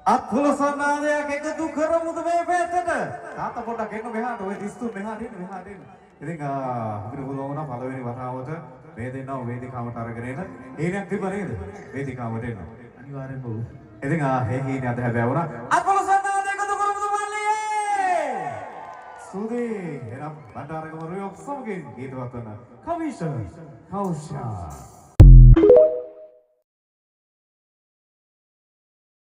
අත්හොලසනාදයක් එකතු කරමුද මේ පැත්තට? තාත්තා පොඩ්ඩක් එන්න මෙහාට. ඔය 33 මෙහාට එන්න. ඉතින් අපිට පුළුවන් වුණා පළවෙනි වතාවට මේ දෙන්නව වේදිකාවට අරගෙන එන්න. හේනක් තිබ්බ නේද? වේදිකාවට එන්න. අනිවාර්යෙන්ම ඔව්. ඉතින් හේනේ අද හැබැයි වුණා. අත්හොලසනාදයක් එකතු කරමුද මල්ලියේ? සුදී එනම් බණ්ඩාරගම රුයොක් සමගින් ගීතවත් වන කවිෂ කෞෂා